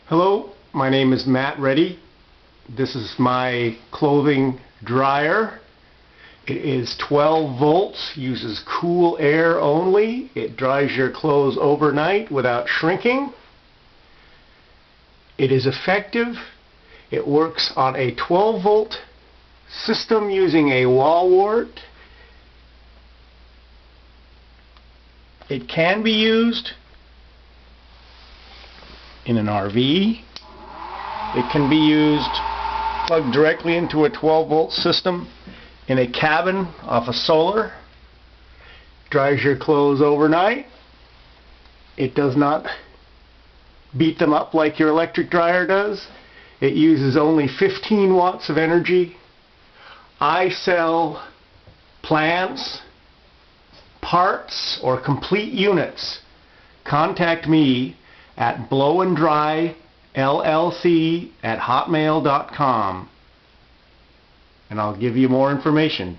Hello, my name is Matt Reddy. This is my clothing dryer. It is 12 volts, uses cool air only. It dries your clothes overnight without shrinking. It is effective. It works on a 12 volt system using a wall wart. It can be used in an RV. It can be used plugged directly into a 12 volt system in a cabin off of solar. Dries your clothes overnight. It does not beat them up like your electric dryer does. It uses only 15 watts of energy. I sell plants, parts, or complete units. Contact me at BlowandDryLLC@hotmail.com, and I'll give you more information.